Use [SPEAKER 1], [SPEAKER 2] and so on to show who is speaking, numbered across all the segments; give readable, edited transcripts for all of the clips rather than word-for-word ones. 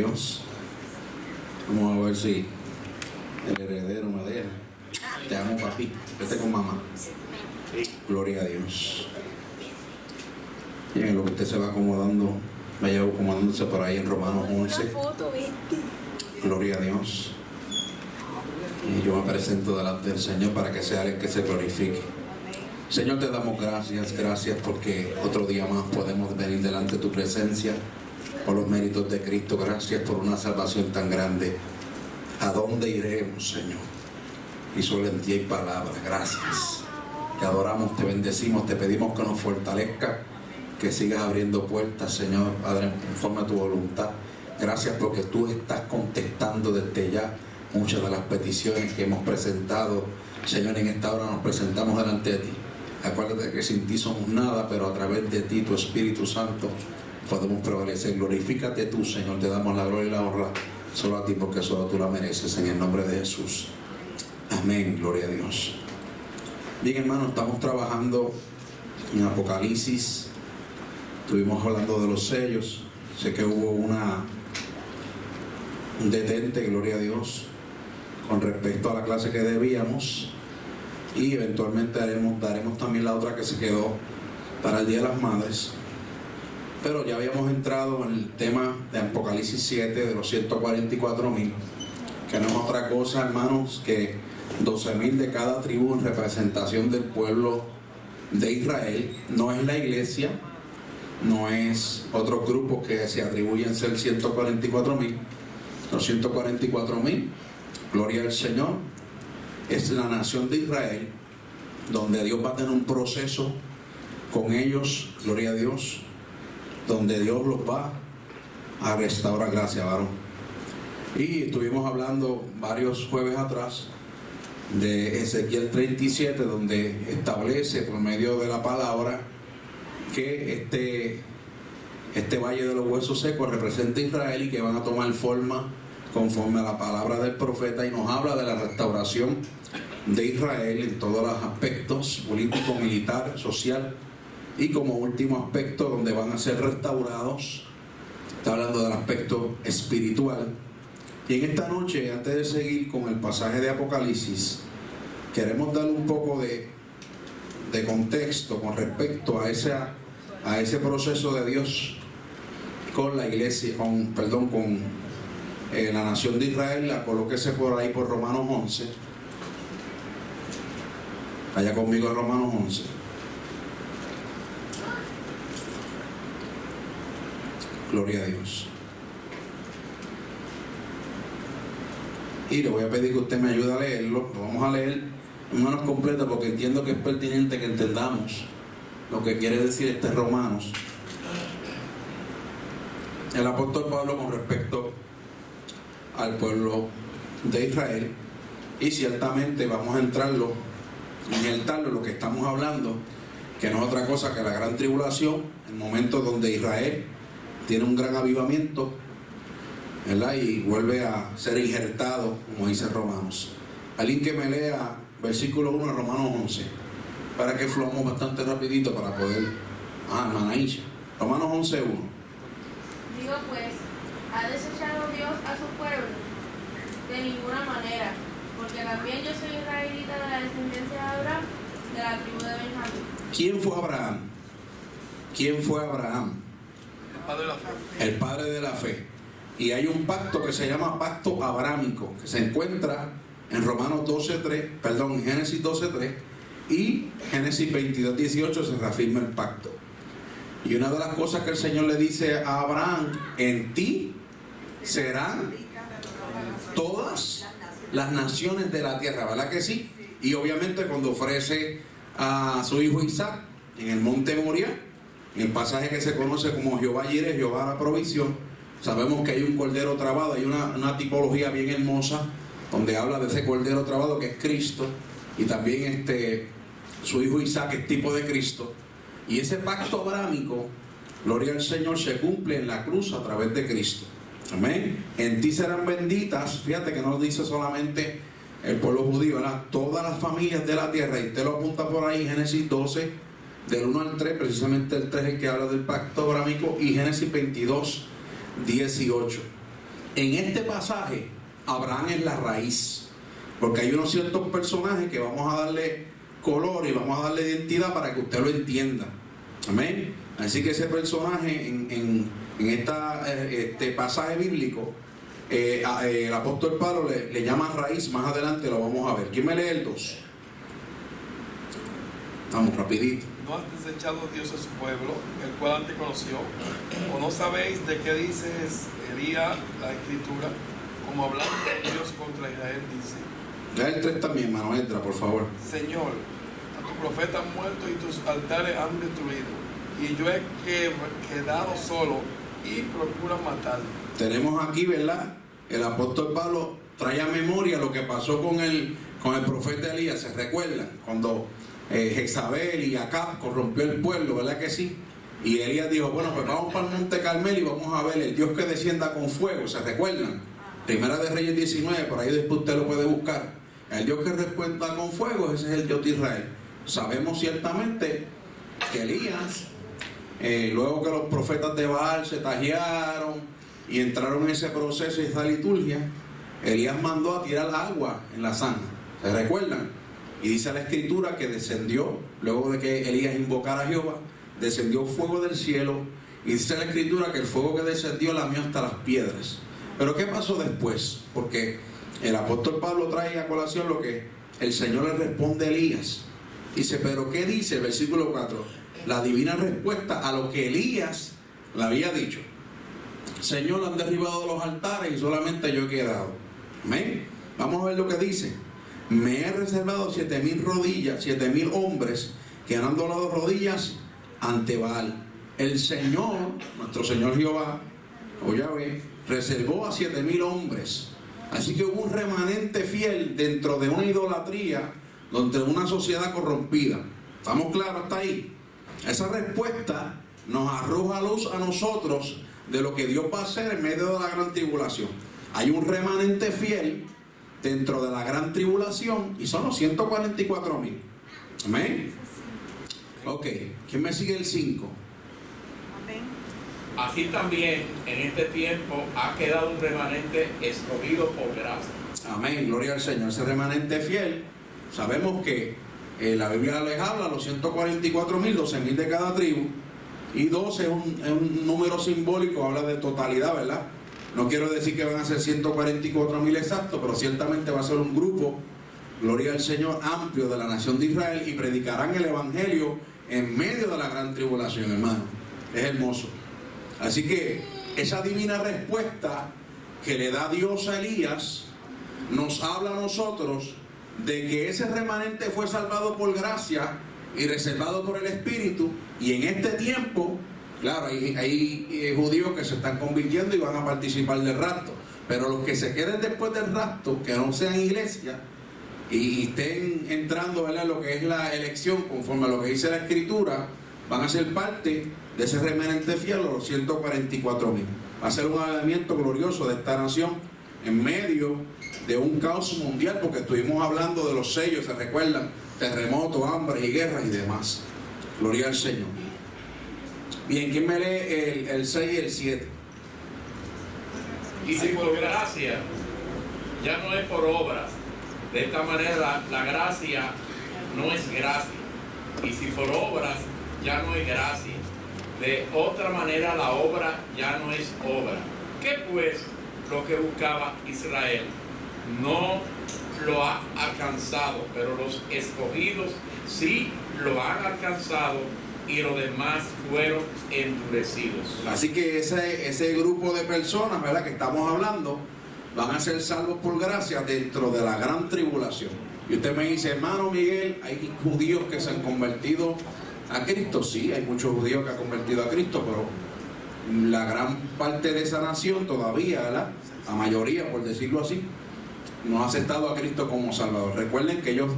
[SPEAKER 1] Dios. Vamos a ver si el heredero me deja. Te amo, papi. Vete con mamá. Gloria a Dios. Y en lo que usted se va acomodando, vaya acomodándose por ahí en Romanos 11. Gloria a Dios. Y yo me presento delante del Señor para que sea Él el que se glorifique. Señor, te damos gracias porque otro día más podemos venir delante de tu presencia por los méritos de Cristo. Gracias por una salvación tan grande. ¿A dónde iremos, Señor? Y solo en ti hay palabras. Gracias. Te adoramos, te bendecimos, te pedimos que nos fortalezca, que sigas abriendo puertas, Señor, Padre, conforme a tu voluntad. Gracias porque tú estás contestando desde ya muchas de las peticiones que hemos presentado. Señor, en esta hora nos presentamos delante de ti. Acuérdate que sin ti somos nada, pero a través de ti, tu Espíritu Santo, podemos prevalecer. Glorifícate tú, Señor, te damos la gloria y la honra solo a ti, porque solo tú la mereces, en el nombre de Jesús. Amén, gloria a Dios. Bien, hermanos, estamos trabajando en Apocalipsis. Estuvimos hablando de los sellos. Sé que hubo un detente, gloria a Dios, con respecto a la clase que debíamos, y eventualmente daremos también la otra que se quedó para el Día de las Madres. Pero ya habíamos entrado en el tema de Apocalipsis 7 de los 144,000, que no es otra cosa, hermanos, que 12,000 de cada tribu en representación del pueblo de Israel. No es la iglesia, no es otros grupos que se atribuyen ser 144,000. Los 144,000, gloria al Señor, es la nación de Israel, donde Dios va a tener un proceso con ellos, gloria a Dios, donde Dios los va a restaurar. Gracias, varón. Y estuvimos hablando varios jueves atrás de Ezequiel 37, donde establece por medio de la palabra que este valle de los huesos secos representa a Israel y que van a tomar forma conforme a la palabra del profeta, y nos habla de la restauración de Israel en todos los aspectos político, militar, social, y como último aspecto donde van a ser restaurados, está hablando del aspecto espiritual. Y en esta noche, antes de seguir con el pasaje de Apocalipsis, queremos dar un poco de contexto con respecto a ese proceso de Dios con la iglesia, con la nación de Israel. La colóquese por ahí por Romanos 11. Vaya conmigo a Romanos 11. Gloria a Dios. Y le voy a pedir que usted me ayude a leerlo. Lo vamos a leer en manos completas porque entiendo que es pertinente que entendamos lo que quiere decir Romanos. El apóstol Pablo con respecto al pueblo de Israel, y ciertamente vamos a entrarlo en el tal de lo que estamos hablando, que no es otra cosa que la gran tribulación, el momento donde Israel tiene un gran avivamiento, ¿verdad? Y vuelve a ser injertado, como dice Romanos. Alguien que me lea versículo 1 de Romanos 11, para que fluamos bastante rapidito para poder... hermana Isha, Romanos 11:1.
[SPEAKER 2] Digo pues, ¿ha desechado Dios a su pueblo? De ninguna manera, porque también yo soy israelita de la descendencia de Abraham, de la tribu de Benjamín.
[SPEAKER 1] ¿Quién fue Abraham? ¿Quién fue Abraham?
[SPEAKER 3] El padre de la fe.
[SPEAKER 1] El padre de la fe. Y hay un pacto que se llama pacto abrámico, que se encuentra en en Génesis 12:3, y Génesis 22:18 se reafirma el pacto. Y una de las cosas que el Señor le dice a Abraham: en ti serán todas las naciones de la tierra, ¿verdad que sí? Y obviamente cuando ofrece a su hijo Isaac en el monte Moria, en el pasaje que se conoce como Jehová Jireh, Jehová la provisión, sabemos que hay un cordero trabado. Hay una tipología bien hermosa donde habla de ese cordero trabado que es Cristo, y también su hijo Isaac es tipo de Cristo. Y ese pacto abrámico, gloria al Señor, se cumple en la cruz a través de Cristo. Amén. En ti serán benditas. Fíjate que no dice solamente el pueblo judío, ¿verdad? Todas las familias de la tierra. Y usted lo apunta por ahí, Génesis 12, del 1 al 3, precisamente el 3 es el que habla del pacto abrámico, y Génesis 22:18. En este pasaje, Abraham es la raíz, porque hay unos ciertos personajes que vamos a darle color y vamos a darle identidad para que usted lo entienda. Amén. Así que ese personaje en este pasaje bíblico, el apóstol Pablo le llama raíz. Más adelante lo vamos a ver. ¿Quién me lee el 2? Vamos rapidito.
[SPEAKER 3] ¿No has desechado Dios a su pueblo, el cual antes conoció? ¿O no sabéis de qué dices Elías la escritura, como hablando de Dios contra Israel dice?
[SPEAKER 1] Lea el 3 también, hermano, entra, por favor.
[SPEAKER 3] Señor, a tus profetas han muerto y tus altares han destruido, y yo he quedado solo y procuran matarme.
[SPEAKER 1] Tenemos aquí, ¿verdad? El apóstol Pablo trae a memoria lo que pasó con el profeta Elías. ¿Se recuerdan? Cuando Jezabel y Acab corrompió el pueblo, ¿verdad que sí? Y Elías dijo, bueno, pues vamos para el Monte Carmelo y vamos a ver el Dios que descienda con fuego. ¿Se recuerdan? Primera de Reyes 19, por ahí después usted lo puede buscar. El Dios que responda con fuego, ese es el Dios de Israel. Sabemos ciertamente que Elías, luego que los profetas de Baal se tajearon y entraron en ese proceso y esa liturgia, Elías mandó a tirar agua en la zanja. ¿Se recuerdan? Y dice la escritura que descendió, luego de que Elías invocara a Jehová, descendió fuego del cielo, y dice la escritura que el fuego que descendió lamió hasta las piedras. Pero ¿qué pasó después? Porque el apóstol Pablo trae a colación lo que el Señor le responde a Elías. Dice, pero ¿qué dice el versículo 4? La divina respuesta a lo que Elías le había dicho. Señor, han derribado los altares y solamente yo he quedado. Amén. Vamos a ver lo que dice. Me he reservado 7,000 rodillas, 7,000 hombres que han doblado rodillas ante Baal. El Señor, nuestro Señor Jehová, o Yahvé, reservó a 7,000 hombres. Así que hubo un remanente fiel dentro de una idolatría, dentro de una sociedad corrompida. ¿Estamos claros hasta ahí? Esa respuesta nos arroja luz a nosotros de lo que Dios va a hacer en medio de la gran tribulación. Hay un remanente fiel dentro de la gran tribulación y son los 144,000. Amén. Ok, ¿quién me sigue el 5?
[SPEAKER 4] Así también en este tiempo ha quedado un remanente escogido por gracia.
[SPEAKER 1] Amén, gloria al Señor. Ese remanente fiel, sabemos que la Biblia les habla, los 144,000, 12,000 de cada tribu, y 12 es un número simbólico, habla de totalidad, ¿verdad? No quiero decir que van a ser 144,000 exactos, pero ciertamente va a ser un grupo, gloria al Señor, amplio de la nación de Israel, y predicarán el Evangelio en medio de la gran tribulación, hermano. Es hermoso. Así que esa divina respuesta que le da Dios a Elías nos habla a nosotros de que ese remanente fue salvado por gracia y reservado por el Espíritu, y en este tiempo, claro, hay judíos que se están convirtiendo y van a participar del rapto, pero los que se queden después del rapto, que no sean iglesia y estén entrando, ¿verdad?, lo que es la elección conforme a lo que dice la Escritura, van a ser parte de ese remanente fiel, los 144,000. Va a ser un avivamiento glorioso de esta nación en medio de un caos mundial, porque estuvimos hablando de los sellos, ¿se recuerdan? Terremotos, hambre y guerras y demás. Gloria al Señor. Bien, ¿quién me lee el 6 y el 7?
[SPEAKER 4] Y si por gracia, ya no es por obras. De esta manera la gracia no es gracia. Y si por obras, ya no es gracia. De otra manera la obra ya no es obra. ¿Qué pues lo que buscaba Israel? No lo ha alcanzado, pero los escogidos sí lo han alcanzado, y los demás fueron endurecidos.
[SPEAKER 1] Así que ese grupo de personas, ¿verdad?, que estamos hablando, van a ser salvos por gracia dentro de la gran tribulación. Y usted me dice, hermano Miguel, hay judíos que se han convertido a Cristo. Sí, hay muchos judíos que han convertido a Cristo, pero la gran parte de esa nación todavía, ¿verdad?, la mayoría, por decirlo así, no ha aceptado a Cristo como Salvador. Recuerden que ellos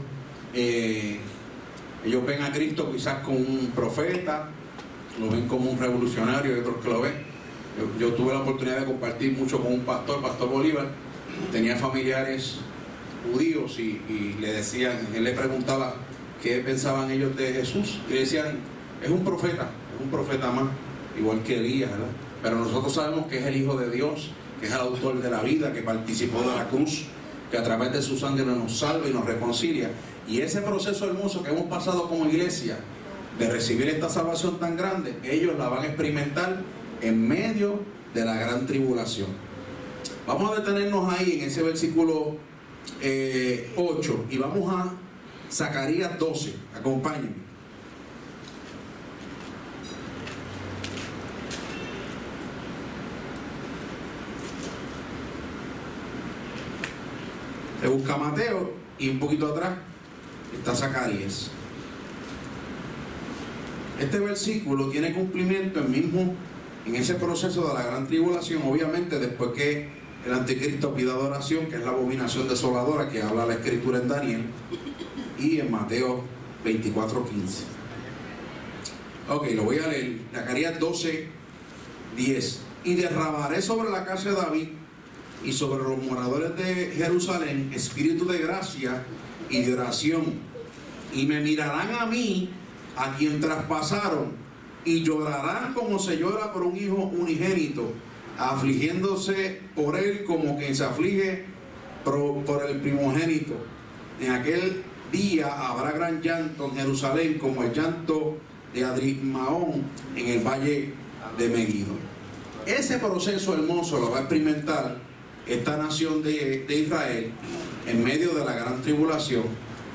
[SPEAKER 1] ven a Cristo quizás como un profeta, lo ven como un revolucionario, y otros que lo ven. Yo tuve la oportunidad de compartir mucho con un pastor Bolívar, tenía familiares judíos y le decían, él le preguntaba qué pensaban ellos de Jesús, y decían, es un profeta más, igual que Elías, ¿verdad? Pero nosotros sabemos que es el Hijo de Dios, que es el autor de la vida, que participó de la cruz, que a través de su sangre nos salva y nos reconcilia. Y ese proceso hermoso que hemos pasado como iglesia, de recibir esta salvación tan grande, ellos la van a experimentar en medio de la gran tribulación. Vamos a detenernos ahí en ese versículo 8 y vamos a Zacarías 12. Acompáñenme. Se busca Mateo y un poquito atrás está Zacarías. Este versículo tiene cumplimiento en ese proceso de la gran tribulación, obviamente después que el anticristo pida adoración, que es la abominación desoladora que habla la escritura en Daniel, y en Mateo 24:15. Ok, lo voy a leer. Zacarías 12:10. Y derramaré sobre la casa de David y sobre los moradores de Jerusalén espíritu de gracia y de oración, y me mirarán a mí, a quien traspasaron, y llorarán como se llora por un hijo unigénito, afligiéndose por él como quien se aflige por el primogénito. En aquel día habrá gran llanto en Jerusalén, como el llanto de Adrimaón en el valle de Megiddo. Ese proceso hermoso lo va a experimentar esta nación de Israel en medio de la gran tribulación,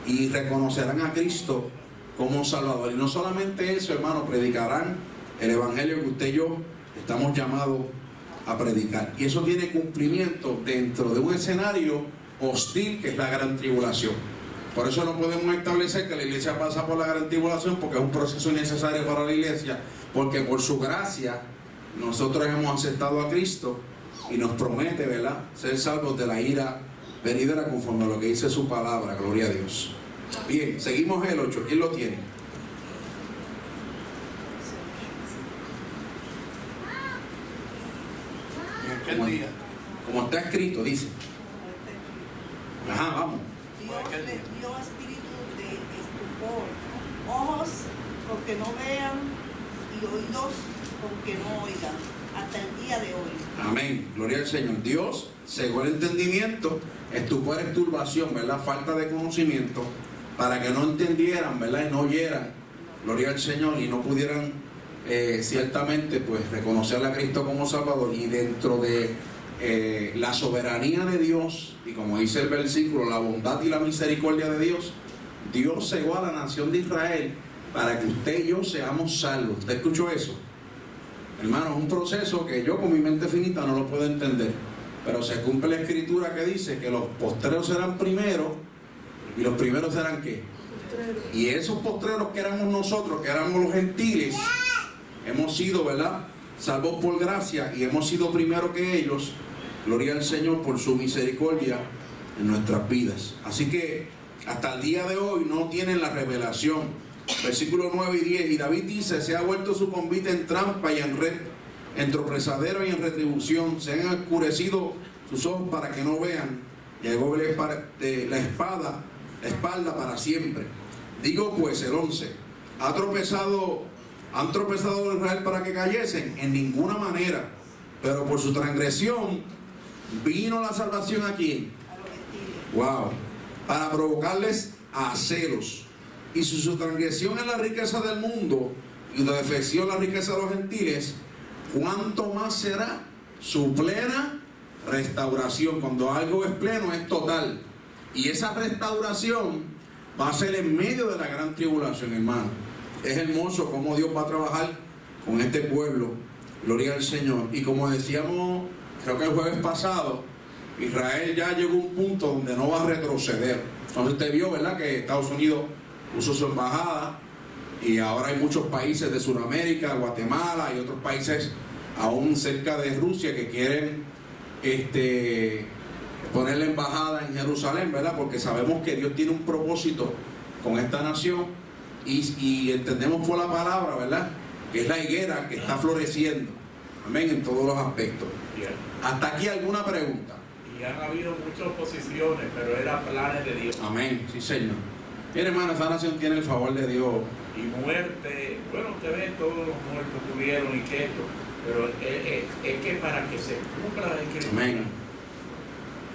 [SPEAKER 1] y reconocerán a Cristo como Salvador. Y no solamente eso, hermano, predicarán el evangelio que usted y yo estamos llamados a predicar. Y eso tiene cumplimiento dentro de un escenario hostil que es la gran tribulación. Por eso no podemos establecer que la iglesia pasa por la gran tribulación, porque es un proceso innecesario para la iglesia, porque por su gracia nosotros hemos aceptado a Cristo y nos promete, ¿verdad?, ser salvos de la ira venidera conforme a lo que dice su palabra. Gloria a Dios. Bien, seguimos el 8. ¿Quién lo tiene?
[SPEAKER 3] ¿En aquel día?
[SPEAKER 1] Como está escrito, dice. Ajá, vamos.
[SPEAKER 5] Dios le dio espíritu de estupor, ojos porque no vean y oídos porque no oigan, hasta el día de hoy.
[SPEAKER 1] Amén, gloria al Señor. Dios cegó el entendimiento, estupor es turbación, ¿verdad?, falta de conocimiento, para que no entendieran, ¿verdad?, y no oyeran, gloria al Señor, y no pudieran ciertamente pues reconocer a Cristo como Salvador. Y dentro de la soberanía de Dios, y como dice el versículo, la bondad y la misericordia de Dios, Dios cegó a la nación de Israel para que usted y yo seamos salvos. ¿Usted escuchó eso? Hermano, es un proceso que yo con mi mente finita no lo puedo entender, pero se cumple la escritura que dice que los postreros serán primeros, y los primeros serán ¿qué? Y esos postreros que éramos nosotros, que éramos los gentiles, hemos sido, ¿verdad?, salvos por gracia, y hemos sido primero que ellos. Gloria al Señor por su misericordia en nuestras vidas. Así que hasta el día de hoy no tienen la revelación. Versículos 9 y 10. Y David dice: se ha vuelto su convite en trampa y en red, en tropezadero y en retribución. Se han oscurecido sus ojos para que no vean. Llegó la espalda para siempre. Digo pues, el 11, ¿han tropezado Israel para que cayesen? En ninguna manera. Pero por su transgresión vino la salvación ¿a quién?
[SPEAKER 5] A los gentiles.
[SPEAKER 1] Wow. Para provocarles a celos. Y si su transgresión es la riqueza del mundo y la defección la riqueza de los gentiles, ¿cuánto más será su plena restauración? Cuando algo es pleno, es total. Y esa restauración va a ser en medio de la gran tribulación, hermano. Es hermoso cómo Dios va a trabajar con este pueblo. Gloria al Señor. Y como decíamos, creo que el jueves pasado, Israel ya llegó a un punto donde no va a retroceder. Entonces usted vio, ¿verdad?, que Estados Unidos puso su embajada, y ahora hay muchos países de Sudamérica, Guatemala y otros países aún cerca de Rusia que quieren poner la embajada en Jerusalén, ¿verdad?, porque sabemos que Dios tiene un propósito con esta nación, y entendemos por la palabra, ¿verdad?, que es la higuera que está floreciendo. Amén, en todos los aspectos.
[SPEAKER 4] Bien.
[SPEAKER 1] Hasta aquí, ¿alguna pregunta?
[SPEAKER 4] Y han habido muchas oposiciones, pero eran planes de Dios.
[SPEAKER 1] Amén, sí, Señor. Mire, hermano, esta nación tiene el favor de Dios.
[SPEAKER 4] Y muerte, bueno, usted ve todos los muertos que hubieron y que esto, Pero es que para que se cumpla la Escritura,
[SPEAKER 1] Amén.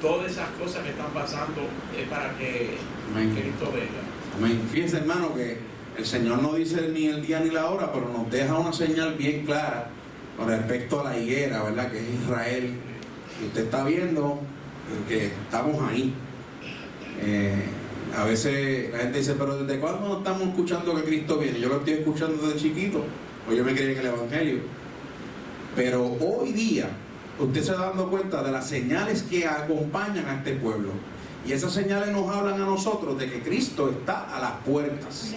[SPEAKER 4] todas esas cosas que están pasando es para que
[SPEAKER 1] Amén.
[SPEAKER 4] Cristo venga.
[SPEAKER 1] Amén. Fíjense, hermano, que el Señor no dice ni el día ni la hora, pero nos deja una señal bien clara con respecto a la higuera, ¿verdad? Que es Israel. Y usted está viendo que estamos ahí. A veces la gente dice, pero ¿desde cuándo no estamos escuchando que Cristo viene? Yo lo estoy escuchando desde chiquito, pues yo me crié en el Evangelio. Pero hoy día, usted se está dando cuenta de las señales que acompañan a este pueblo. Y esas señales nos hablan a nosotros de que Cristo está a las puertas.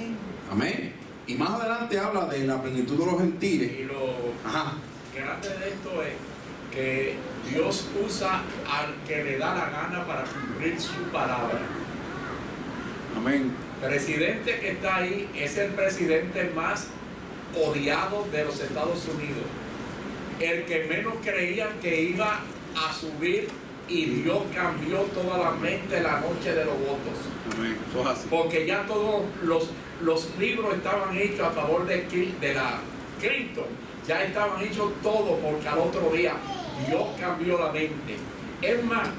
[SPEAKER 1] Amén. Y más adelante habla de la plenitud de los gentiles.
[SPEAKER 4] Y lo grande de esto es que Dios usa al que le da la gana para cumplir su palabra.
[SPEAKER 1] Amén.
[SPEAKER 4] El presidente que está ahí es el presidente más odiado de los Estados Unidos. El que menos creían que iba a subir, y Dios cambió toda la mente la noche de los votos.
[SPEAKER 1] Amén. Eso es así.
[SPEAKER 4] Porque ya todos los libros estaban hechos a favor de la Clinton. Ya estaban hechos todos, porque al otro día Dios cambió la mente. Es más,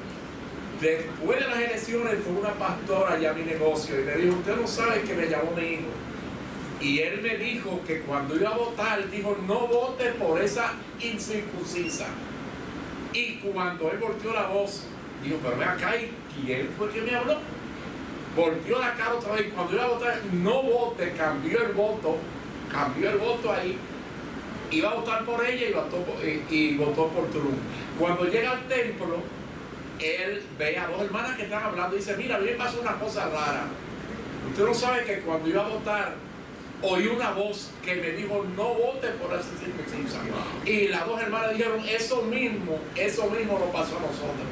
[SPEAKER 4] después de las elecciones fue una pastora allá a mi negocio y me dijo, usted no sabe que me llamó mi hijo. Y él me dijo que cuando iba a votar, dijo, no vote por esa incircuncisa. Y cuando él volteó la voz, dijo, pero ve acá, ¿y quién fue que me habló? Volteó la cara otra vez. Cuando iba a votar, no vote, cambió el voto ahí. Iba a votar por ella y votó por Trump. Cuando llega al templo, él ve a dos hermanas que están hablando y dice, mira, a mí me pasó una cosa rara. Usted no sabe que cuando iba a votar, oí una voz que me dijo, no vote por esa circunstancia. Y las dos hermanas dijeron, eso mismo nos pasó a nosotros.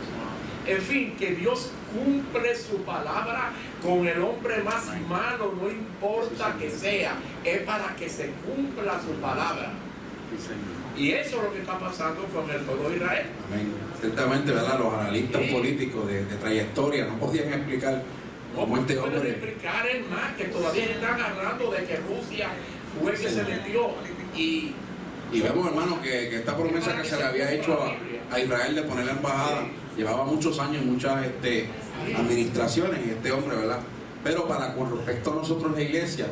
[SPEAKER 4] En fin, que Dios cumple su palabra con el hombre más malo, no importa que sea, es para que se cumpla su palabra. Y eso es lo que está pasando con el pueblo de Israel.
[SPEAKER 1] Amén. Ciertamente, ¿verdad? Los analistas políticos de trayectoria no podían explicar cómo este
[SPEAKER 4] pueden
[SPEAKER 1] hombre.
[SPEAKER 4] explicar el más que todavía están hablando de que Rusia fue que se metió y
[SPEAKER 1] vemos, hermano, que esta promesa que se le había hecho a Israel de poner la embajada llevaba muchos años, muchas administraciones, y este hombre, ¿verdad? Pero con respecto a nosotros la iglesia,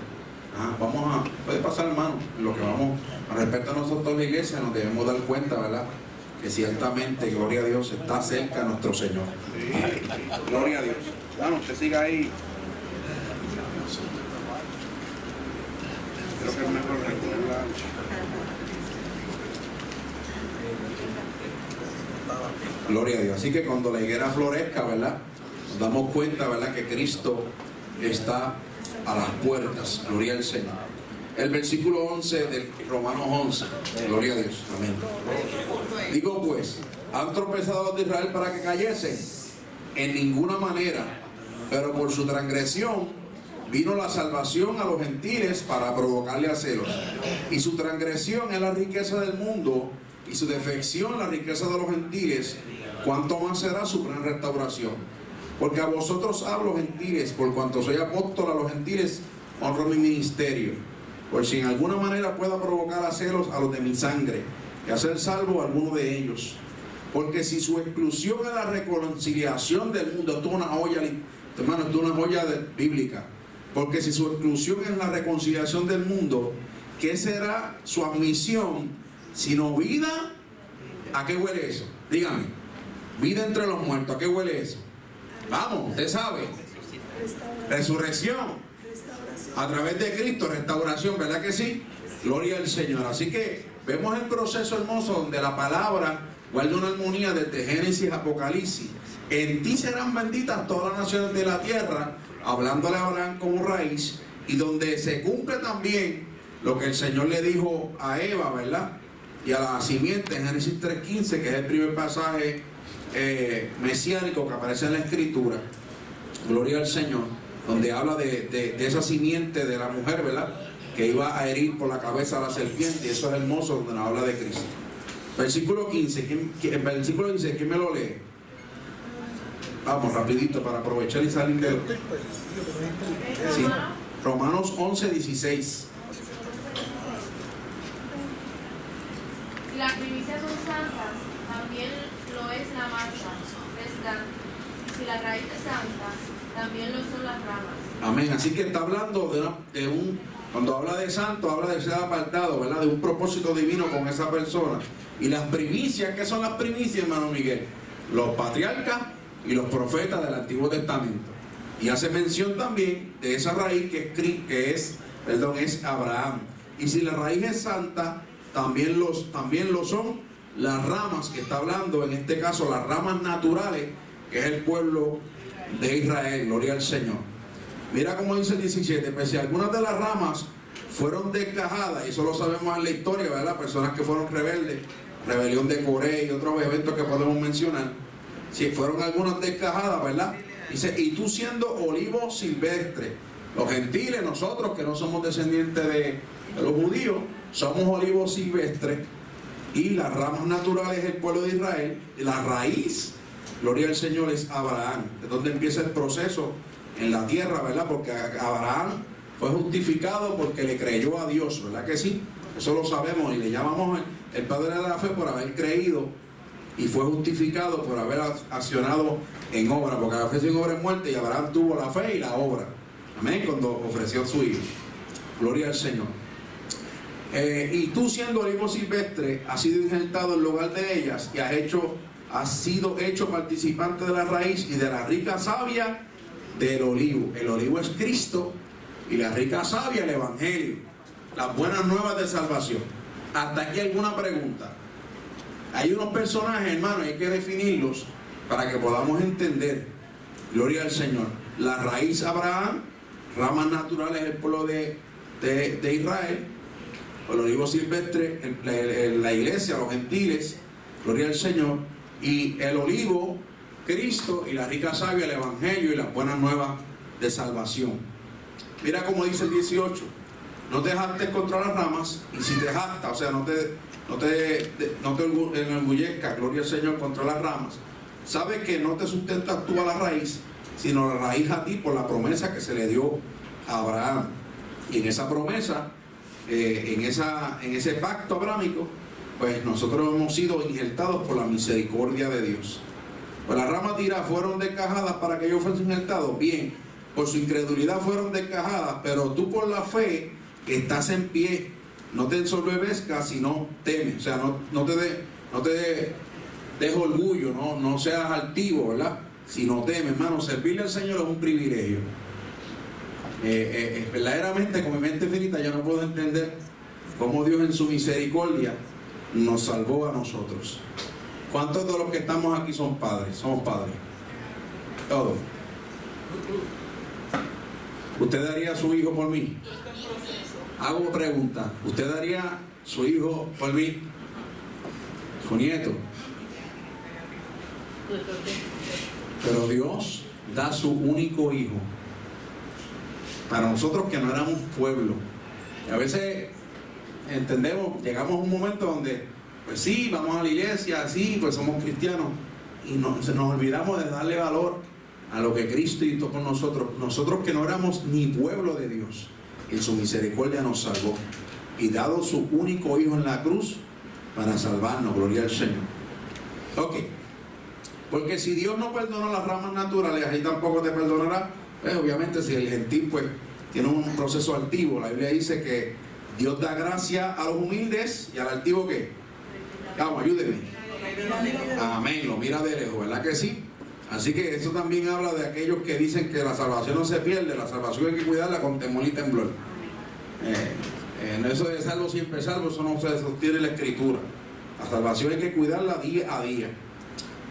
[SPEAKER 1] puede pasar, hermano, en lo que vamos, con respecto a nosotros la iglesia, nos debemos dar cuenta, ¿verdad? Que ciertamente, gloria a Dios, está cerca nuestro Señor. Gloria a Dios. Bueno, usted siga ahí. Creo que es mejor recordarla. Gloria a Dios. Así que cuando la higuera florezca, ¿verdad? Nos damos cuenta, ¿verdad? Que Cristo está a las puertas. Gloria al Señor. El versículo 11 del Romanos 11. Gloria a Dios. Amén. Digo pues, ¿han tropezado los de Israel para que cayesen? En ninguna manera. Pero por su transgresión vino la salvación a los gentiles para provocarle a celos. Y su transgresión es la riqueza del mundo, y su defección la riqueza de los gentiles. ¿Cuánto más será su gran restauración? Porque a vosotros hablo, gentiles, por cuanto soy apóstol a los gentiles, honro mi ministerio. Por si en alguna manera pueda provocar a celos a los de mi sangre, y hacer salvo a alguno de ellos. Porque si su exclusión es la reconciliación del mundo, esto es una joya, hermano, esto es una joya bíblica. Porque si su exclusión es la reconciliación del mundo, ¿qué será su admisión sino vida? ¿A qué huele eso? Dígame. Vida entre los muertos, ¿a qué huele eso? Vamos, usted sabe. Resurrección. A través de Cristo, restauración, ¿verdad que sí? Gloria al Señor. Así que vemos el proceso hermoso donde la palabra guarda una armonía desde Génesis a Apocalipsis. En ti serán benditas todas las naciones de la tierra, hablándole a Abraham como raíz, y donde se cumple también lo que el Señor le dijo a Eva, ¿verdad? Y a la simiente en Génesis 3:15, que es el primer pasaje mesiánico que aparece en la Escritura. Gloria al Señor, donde habla de esa simiente de la mujer, ¿verdad? Que iba a herir por la cabeza a la serpiente, y eso es hermoso, donde nos habla de Cristo. Versículo 15, versículo 16, ¿quién me lo lee? Vamos, rapidito, para aprovechar y salir de... Sí, Romanos 11:16.
[SPEAKER 2] Si las primicias son santas, también lo es la masa restante. Y si la raíz es santa, también lo son las ramas.
[SPEAKER 1] Amén. Así que está hablando cuando habla de santo, habla de ser apartado, ¿verdad? De un propósito divino con esa persona. Y las primicias, ¿qué son las primicias, hermano Miguel? Los patriarcas y los profetas del Antiguo Testamento. Y hace mención también de esa raíz que es Abraham. Y si la raíz es santa, también lo son las ramas que está hablando, en este caso las ramas naturales, que es el pueblo de Israel. Gloria al Señor. Mira cómo dice el 17, pese a algunas de las ramas fueron desgajadas, y eso lo sabemos en la historia, ¿verdad? Personas que fueron rebeldes, rebelión de Corea y otros eventos que podemos mencionar. Si fueron algunas desgajadas, ¿verdad? Dice, y tú siendo olivo silvestre. Los gentiles, nosotros que no somos descendientes de los judíos, somos olivos silvestres, y las ramas naturales es el pueblo de Israel, y la raíz, gloria al Señor, es Abraham. Es donde empieza el proceso en la tierra, ¿verdad? Porque Abraham fue justificado porque le creyó a Dios, ¿verdad que sí? Eso lo sabemos, y le llamamos el padre de la fe por haber creído, y fue justificado por haber accionado en obra, porque la fe sin obra es muerte, y Abraham tuvo la fe y la obra. Amén, cuando ofreció a su hijo. Gloria al Señor. Y tú, siendo olivo silvestre, has sido injertado en lugar de ellas, y has sido hecho participante de la raíz y de la rica savia del olivo. El olivo es Cristo, y la rica savia el Evangelio, las buenas nuevas de salvación. Hasta aquí alguna pregunta. Hay unos personajes, hermanos, hay que definirlos para que podamos entender. Gloria al Señor. La raíz Abraham, ramas naturales el pueblo de Israel, el olivo silvestre, la iglesia, los gentiles, gloria al Señor, y el olivo, Cristo, y la rica savia, el Evangelio y las buenas nuevas de salvación. Mira cómo dice el 18, no te jactes contra las ramas, y si te jactas, o sea, no te enorgullezcas, gloria al Señor, contra las ramas. Sabes que no te sustentas tú a la raíz, sino la raíz a ti por la promesa que se le dio a Abraham. Y en esa promesa, en ese pacto abrámico, pues nosotros hemos sido injertados por la misericordia de Dios. Pues las ramas tiradas fueron desgajadas para que ellos fuesen injertados. Bien, por su incredulidad fueron desgajadas, pero tú por la fe estás en pie. No te ensoberbezcas, sino temes. O sea, no te des orgullo, no seas altivo, ¿verdad? Sino teme, hermano. Servirle al Señor es un privilegio. Verdaderamente, con mi mente finita, yo no puedo entender cómo Dios en su misericordia nos salvó a nosotros. ¿Cuántos de los que estamos aquí son padres? Somos padres. Todos. ¿Usted daría a su hijo por mí? Hago pregunta. ¿Usted daría su hijo por mí? Su nieto. Pero Dios da su único hijo para nosotros que no éramos pueblo. Y a veces entendemos, llegamos a un momento donde, pues sí, vamos a la iglesia, sí, pues somos cristianos, y nos olvidamos de darle valor a lo que Cristo hizo con nosotros. Nosotros que no éramos ni pueblo de Dios, en su misericordia nos salvó, y dado su único hijo en la cruz para salvarnos. Gloria al Señor. Ok, porque si Dios no perdonó las ramas naturales, ahí tampoco te perdonará. Obviamente, si el gentil pues tiene un proceso altivo, la Biblia dice que Dios da gracia a los humildes, y al altivo ¿qué? Vamos, ayúdeme. Amén, lo mira de lejos, ¿verdad que sí? Así que eso también habla de aquellos que dicen que la salvación no se pierde, la salvación hay que cuidarla con temor y temblor. Eso de salvo siempre salvo, eso no se sostiene en la Escritura. La salvación hay que cuidarla día a día.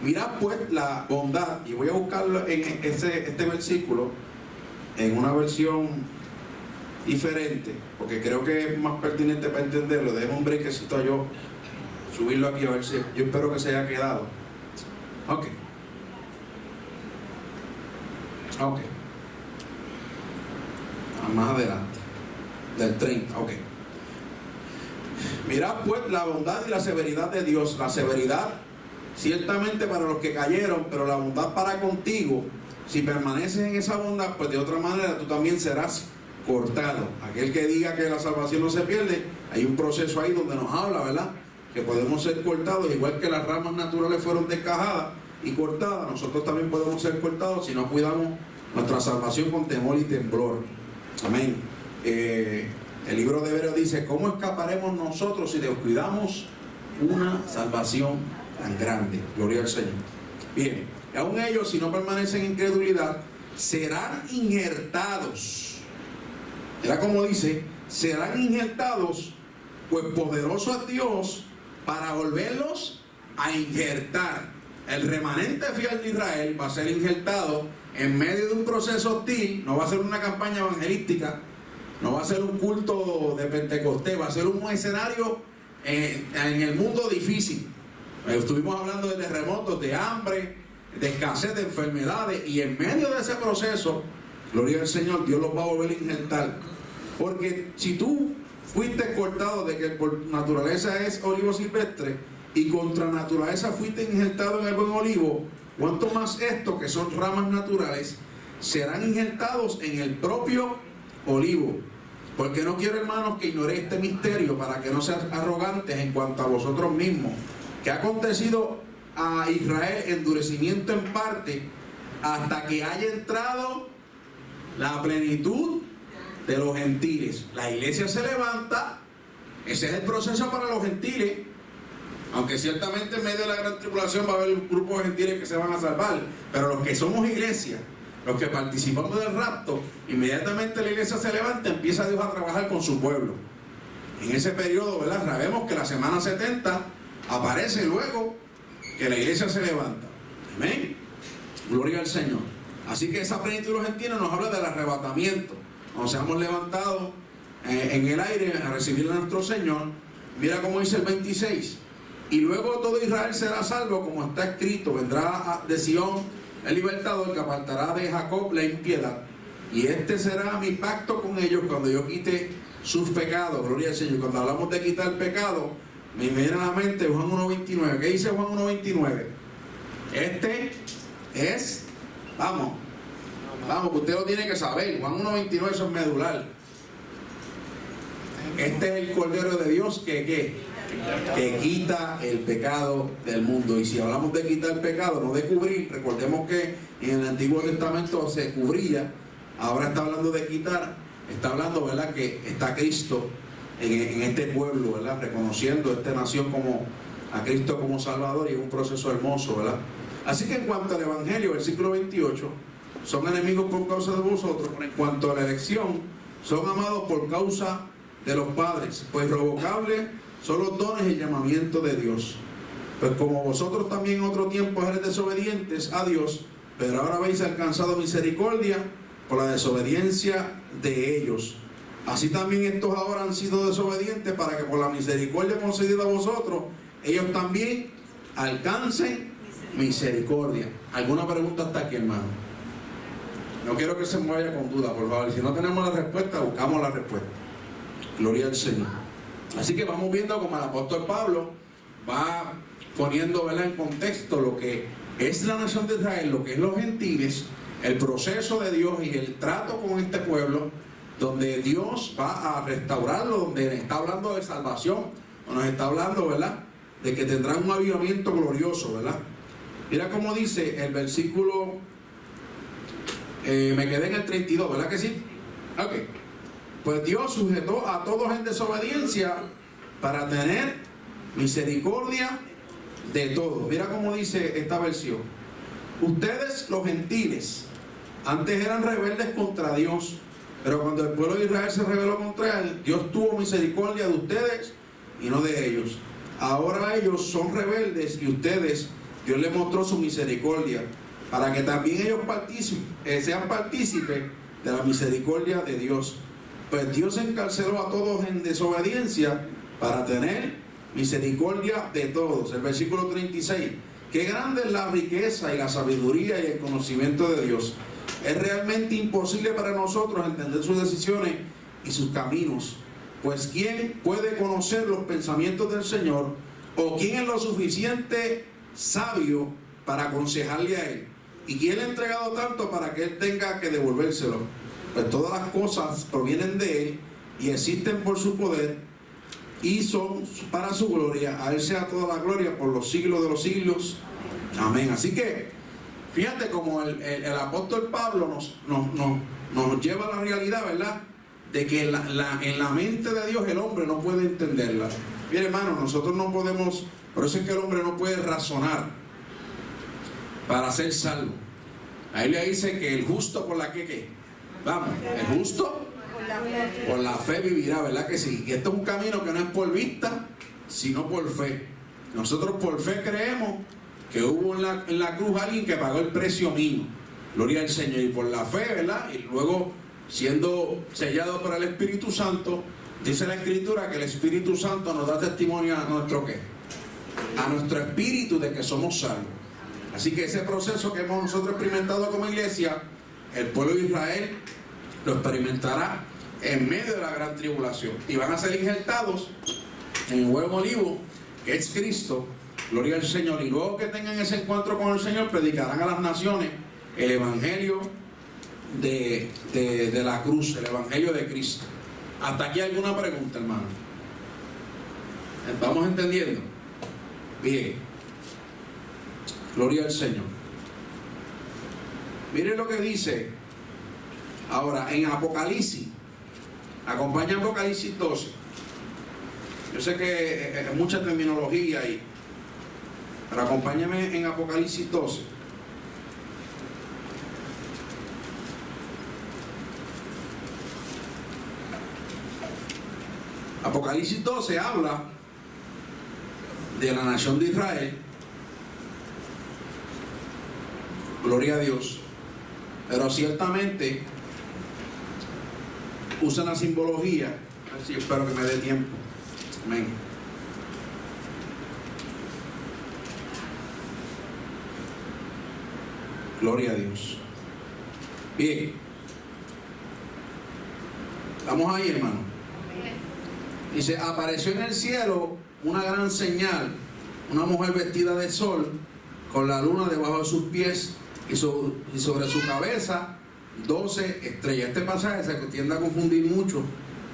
[SPEAKER 1] Mirad pues la bondad, y voy a buscarlo en este versículo en una versión diferente, porque creo que es más pertinente para entenderlo. Déjame un brequecito yo subirlo aquí a ver si, yo espero que se haya quedado. Ok. Más adelante, del 30, ok. Mirad pues la bondad y la severidad de Dios. La severidad ciertamente para los que cayeron, pero la bondad para contigo. Si permaneces en esa bondad, pues de otra manera tú también serás cortado. Aquel que diga que la salvación no se pierde, hay un proceso ahí donde nos habla, ¿verdad? que podemos ser cortados, igual que las ramas naturales fueron descajadas y cortadas, nosotros también podemos ser cortados si no cuidamos nuestra salvación con temor y temblor. Amén. El libro de Hebreos dice: ¿cómo escaparemos nosotros si descuidamos una salvación tan grande? Gloria al Señor. Bien, aún ellos, si no permanecen en incredulidad, serán injertados. Era como dice, serán injertados, pues poderoso es Dios para volverlos a injertar. El remanente fiel de Israel va a ser injertado en medio de un proceso hostil. No va a ser una campaña evangelística, no va a ser un culto de Pentecostés, va a ser un escenario en el mundo difícil. Estuvimos hablando de terremotos, de hambre, de escasez, de enfermedades, y en medio de ese proceso, gloria al Señor, Dios los va a volver a injertar. Porque si tú fuiste cortado de que por naturaleza es olivo silvestre y contra naturaleza fuiste injertado en el buen olivo, cuanto más estos, que son ramas naturales, serán injertados en el propio olivo. Porque no quiero, hermanos, que ignoréis este misterio, para que no sean arrogantes en cuanto a vosotros mismos, que ha acontecido a Israel endurecimiento en parte, hasta que haya entrado la plenitud de los gentiles. La iglesia se levanta, ese es el proceso para los gentiles, aunque ciertamente en medio de la gran tribulación va a haber un grupo de gentiles que se van a salvar, pero los que somos iglesia, los que participamos del rapto, inmediatamente la iglesia se levanta, empieza Dios a trabajar con su pueblo. En ese periodo, ¿verdad? Sabemos que la semana 70 aparece luego que la iglesia se levanta. Amén. Gloria al Señor. Así que esa plenitud de los gentiles nos habla del arrebatamiento. Cuando seamos levantados en el aire a recibir a nuestro Señor. Mira cómo dice el 26: y luego todo Israel será salvo, como está escrito: vendrá de Sión el libertador, que apartará de Jacob la impiedad, y este será mi pacto con ellos cuando yo quite sus pecados. Gloria al Señor. Cuando hablamos de quitar el pecado, me viene a la mente Juan 1.29. ¿Qué dice Juan 1.29? Este es, vamos, que usted lo tiene que saber. Juan 1.29, eso es medular. Este es el Cordero de Dios que quita el pecado del mundo. Y si hablamos de quitar el pecado, no de cubrir, recordemos que en el Antiguo Testamento se cubría, ahora está hablando de quitar. Está hablando, ¿verdad?, que está Cristo en este pueblo, ¿verdad?, reconociendo esta nación como a Cristo como Salvador, y es un proceso hermoso, ¿verdad? Así que en cuanto al Evangelio, versículo 28, son enemigos por causa de vosotros, pero en cuanto a la elección, son amados por causa de los padres, pues revocables son los dones y el llamamiento de Dios. Pues como vosotros también en otro tiempo eres desobedientes a Dios, pero ahora habéis alcanzado misericordia por la desobediencia de ellos. Así también estos ahora han sido desobedientes, para que por la misericordia concedida a vosotros, ellos también alcancen misericordia. ¿Alguna pregunta hasta aquí, hermano? No quiero que se me vaya con duda, por favor. Si no tenemos la respuesta, buscamos la respuesta. Gloria al Señor. Así que vamos viendo como el apóstol Pablo va poniendo, ¿verdad?, en contexto lo que es la nación de Israel, lo que es los gentiles, el proceso de Dios y el trato con este pueblo, donde Dios va a restaurarlo, donde está hablando de salvación, nos está hablando, ¿verdad?, de que tendrán un avivamiento glorioso, ¿verdad? Mira cómo dice el versículo, me quedé en el 32, ¿verdad que sí? Ok. Pues Dios sujetó a todos en desobediencia para tener misericordia de todos. Mira cómo dice esta versión: ustedes, los gentiles, antes eran rebeldes contra Dios, pero cuando el pueblo de Israel se rebeló contra él, Dios tuvo misericordia de ustedes y no de ellos. Ahora ellos son rebeldes y ustedes, Dios les mostró su misericordia, para que también ellos sean partícipes de la misericordia de Dios. Pues Dios encarceló a todos en desobediencia para tener misericordia de todos. El versículo 36: qué grande es la riqueza y la sabiduría y el conocimiento de Dios. Es realmente imposible para nosotros entender sus decisiones y sus caminos. Pues ¿quién puede conocer los pensamientos del Señor? ¿O quién es lo suficiente sabio para aconsejarle a Él? ¿Y quién le ha entregado tanto para que Él tenga que devolvérselo? Pues todas las cosas provienen de Él y existen por su poder, y son para su gloria. A Él sea toda la gloria por los siglos de los siglos. Amén. Así que fíjate como el apóstol Pablo nos lleva a la realidad, ¿verdad? De que en la mente de Dios el hombre no puede entenderla. Bien, hermano, nosotros no podemos, por eso es que el hombre no puede razonar para ser salvo. La Biblia dice que el justo por la que, vamos, el justo por la fe vivirá, ¿verdad que sí? Y esto es un camino que no es por vista, sino por fe. Nosotros por fe creemos que hubo en la cruz alguien que pagó el precio mío. Gloria al Señor. Y por la fe, ¿verdad? Y luego, siendo sellado por el Espíritu Santo, dice la Escritura que el Espíritu Santo nos da testimonio a nuestro ¿qué? A nuestro espíritu de que somos salvos. Así que ese proceso que hemos nosotros experimentado como iglesia, el pueblo de Israel lo experimentará en medio de la gran tribulación. Y van a ser injertados en el huevo olivo, que es Cristo. Gloria al Señor. Y luego que tengan ese encuentro con el Señor, predicarán a las naciones el evangelio de la cruz, el evangelio de Cristo. Hasta aquí alguna pregunta, hermano. ¿Vamos entendiendo? Bien. Gloria al Señor. Miren lo que dice ahora en Apocalipsis. Acompaña Apocalipsis 12. Yo sé que es mucha terminología ahí, pero acompáñame en Apocalipsis 12. Apocalipsis 12 habla de la nación de Israel. Gloria a Dios. Pero ciertamente usa la simbología. Así espero que me dé tiempo. Amén. Gloria a Dios. Bien. Estamos ahí, hermano. Dice, apareció en el cielo una gran señal, una mujer vestida de sol, con la luna debajo de sus pies y sobre su cabeza 12 estrellas. Este pasaje se tiende a confundir mucho.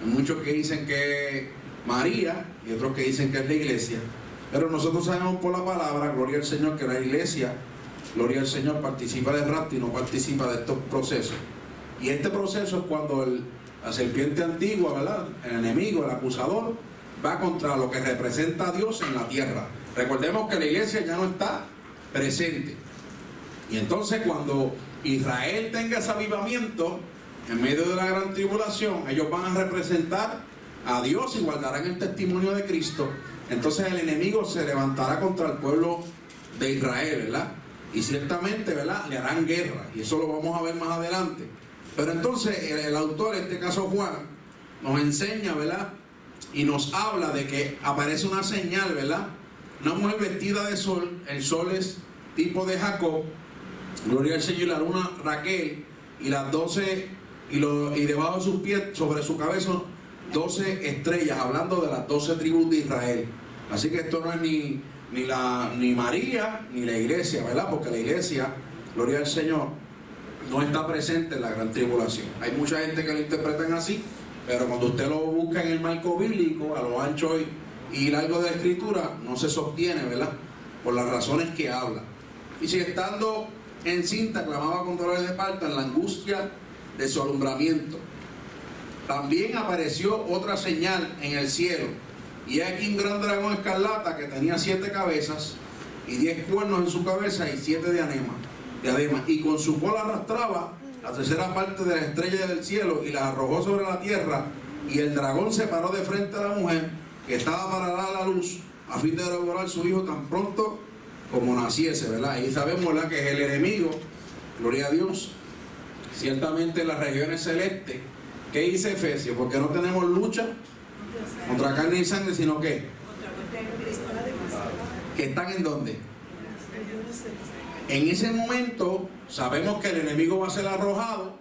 [SPEAKER 1] Hay muchos que dicen que es María y otros que dicen que es la iglesia. Pero nosotros sabemos por la palabra, gloria al Señor, que la iglesia, gloria al Señor, participa del rapto y no participa de estos procesos. Y este proceso es cuando la serpiente antigua, ¿verdad? El enemigo, el acusador, va contra lo que representa a Dios en la tierra. Recordemos que la iglesia ya no está presente. Y entonces cuando Israel tenga ese avivamiento, en medio de la gran tribulación, ellos van a representar a Dios y guardarán el testimonio de Cristo. Entonces el enemigo se levantará contra el pueblo de Israel, ¿verdad? Y ciertamente, ¿verdad?, le harán guerra. Y eso lo vamos a ver más adelante. Pero entonces el autor, en este caso Juan, nos enseña, ¿verdad? Y nos habla de que aparece una señal, ¿verdad? Una mujer vestida de sol. El sol es tipo de Jacob. Gloria al Señor. Y la luna Raquel. Y las 12, y debajo de sus pies, sobre su cabeza, 12 estrellas, hablando de las 12 tribus de Israel. Así que esto no es ni María ni la iglesia, ¿verdad? Porque la iglesia, gloria al Señor, no está presente en la gran tribulación. Hay mucha gente que lo interpretan así, pero cuando usted lo busca en el marco bíblico, a lo ancho y largo de la escritura, no se sostiene, ¿verdad? Por las razones que habla. Y si estando encinta clamaba con dolores de parto en la angustia de su alumbramiento. También apareció otra señal en el cielo, y aquí un gran dragón escarlata que tenía 7 cabezas y 10 cuernos en su cabeza y 7 diademas, y con su cola arrastraba la tercera parte de las estrellas del cielo y las arrojó sobre la tierra. Y el dragón se paró de frente a la mujer que estaba para dar a la luz, a fin de devorar a su hijo tan pronto como naciese, ¿verdad? Y sabemos, ¿verdad?, que es el enemigo, gloria a Dios, ciertamente en las regiones celestes. ¿Qué dice Efesios? Porque no tenemos lucha contra carne y sangre, sino que están en dónde. En ese momento sabemos que el enemigo va a ser arrojado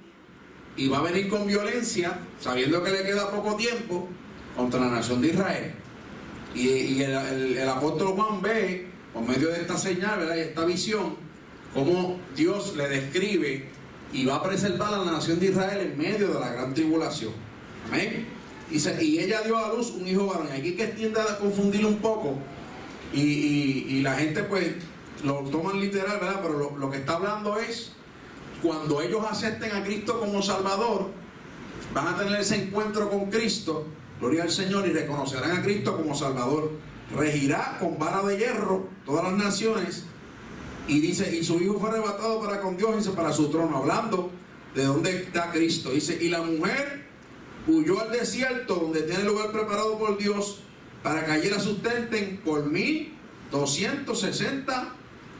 [SPEAKER 1] y va a venir con violencia, sabiendo que le queda poco tiempo, contra la nación de Israel. Y el apóstol Juan ve, por medio de esta señal, ¿verdad?, y esta visión, cómo Dios le describe y va a preservar a la nación de Israel en medio de la gran tribulación. Amén. y ella dio a luz un hijo varón. Aquí que tiende a confundir un poco y la gente pues lo toman literal, ¿verdad? Pero lo que está hablando es cuando ellos acepten a Cristo como Salvador, van a tener ese encuentro con Cristo, gloria al Señor, y reconocerán a Cristo como Salvador. Regirá con vara de hierro todas las naciones, y dice, y su hijo fue arrebatado para con Dios, dice, para su trono, hablando de dónde está Cristo. Dice, y la mujer huyó al desierto, donde tiene lugar preparado por Dios, para que allí la sustenten por 1260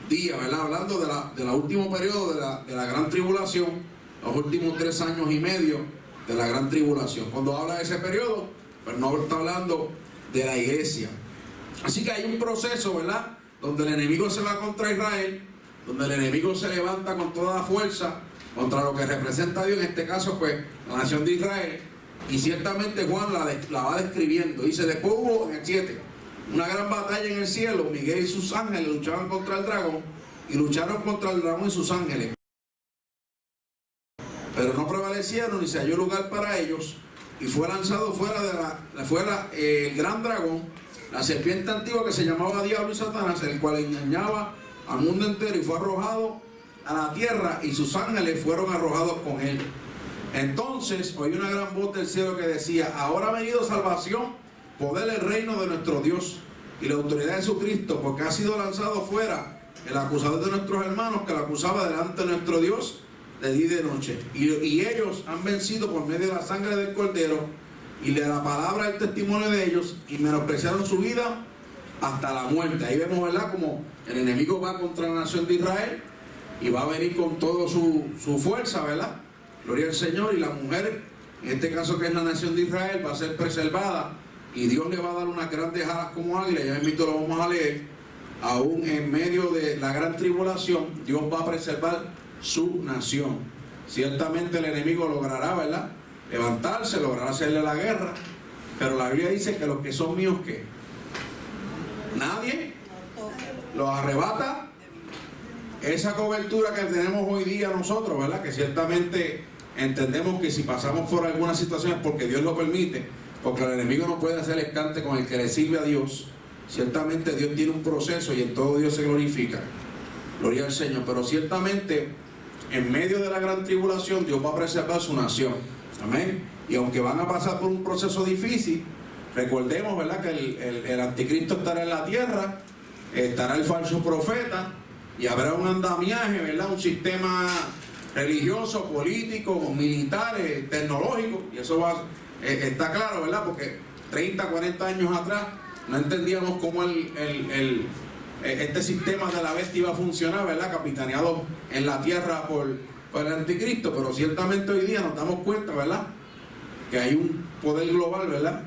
[SPEAKER 1] días, ¿verdad? Hablando de la último periodo de la gran tribulación, los últimos 3 años y medio de la gran tribulación. Cuando habla de ese periodo, pues no está hablando de la iglesia. Así que hay un proceso, ¿verdad?, donde el enemigo se va contra Israel, donde el enemigo se levanta con toda la fuerza contra lo que representa a Dios, en este caso pues la nación de Israel, y ciertamente Juan la va describiendo. Dice, después hubo en el 7 una gran batalla en el cielo, Miguel y sus ángeles luchaban contra el dragón, y lucharon contra el dragón y sus ángeles, pero no prevalecieron, ni se halló lugar para ellos, y fue lanzado fuera el gran dragón, la serpiente antigua que se llamaba Diablo y Satanás, el cual engañaba al mundo entero, y fue arrojado a la tierra, y sus ángeles fueron arrojados con él. Entonces oí una gran voz del cielo que decía, ahora ha venido salvación, poder, el reino de nuestro Dios y la autoridad de Jesucristo, porque ha sido lanzado fuera el acusador de nuestros hermanos, que lo acusaba delante de nuestro Dios de día y de noche, y ellos han vencido por medio de la sangre del Cordero y de la palabra del testimonio de ellos, y menospreciaron su vida hasta la muerte. Ahí vemos, ¿verdad?, como el enemigo va contra la nación de Israel y va a venir con toda su fuerza, ¿verdad? Gloria al Señor. Y la mujer, en este caso que es la nación de Israel, va a ser preservada, y Dios le va a dar unas grandes alas como águila. Ya mismo lo vamos a leer. Aún en medio de la gran tribulación, Dios va a preservar su nación. Ciertamente el enemigo logrará, ¿verdad?, levantarse, logrará hacerle la guerra, pero la Biblia dice que los que son míos, ¿qué? Nadie los arrebata. Esa cobertura que tenemos hoy día nosotros, ¿verdad?, que ciertamente entendemos que si pasamos por alguna situación es porque Dios lo permite, porque el enemigo no puede hacer escante con el que le sirve a Dios. Ciertamente Dios tiene un proceso y en todo Dios se glorifica, gloria al Señor, pero ciertamente en medio de la gran tribulación Dios va a preservar su nación. Amén. Y aunque van a pasar por un proceso difícil, recordemos, ¿verdad?, que el anticristo estará en la tierra, estará el falso profeta, y habrá un andamiaje, ¿verdad?, un sistema religioso, político, militar, tecnológico, y eso está claro, ¿verdad?, porque 30, 40 años atrás no entendíamos cómo este sistema de la bestia iba a funcionar, ¿verdad?, capitaneado en la tierra por el anticristo, pero ciertamente hoy día nos damos cuenta, ¿verdad?, que hay un poder global, ¿verdad?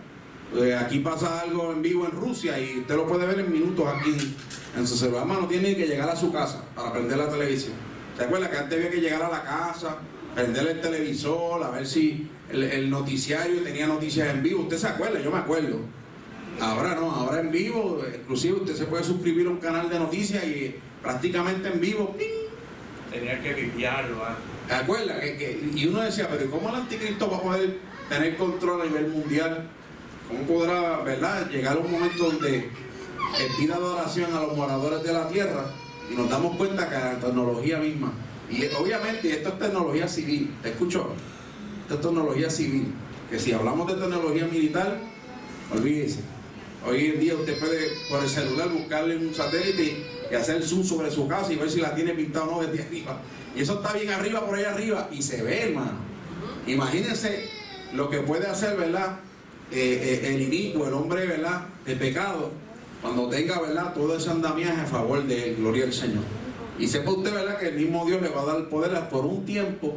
[SPEAKER 1] Aquí pasa algo en vivo en Rusia y usted lo puede ver en minutos aquí en su celular. No tiene que llegar a su casa para prender la televisión. ¿Se acuerda que antes había que llegar a la casa, prender el televisor, a ver si el noticiario tenía noticias en vivo? ¿Usted se acuerda? Yo me acuerdo. Ahora no, ahora en vivo, inclusive usted se puede suscribir a un canal de noticias y prácticamente en vivo, ¡ping!
[SPEAKER 4] Tenía que limpiarlo.
[SPEAKER 1] ¿Se acuerda? Y uno decía, pero ¿cómo el anticristo va a poder tener control a nivel mundial? ¿Cómo podrá, verdad, llegar a un momento donde pida adoración a los moradores de la tierra? Y nos damos cuenta que la tecnología misma, y obviamente esto es tecnología civil, ¿te escuchó? Esto es tecnología civil, que si hablamos de tecnología militar, olvídese. Hoy en día usted puede por el celular buscarle un satélite y hacer zoom sobre su casa y ver si la tiene pintada o no desde arriba. Y eso está bien arriba, por ahí arriba, y se ve, hermano. Imagínense lo que puede hacer, ¿verdad?, el inicuo, el hombre, ¿verdad?, de pecado, cuando tenga, ¿verdad?, todo ese andamiaje a favor de él, gloria al Señor. Y sepa usted, ¿verdad?, que el mismo Dios le va a dar el poder por un tiempo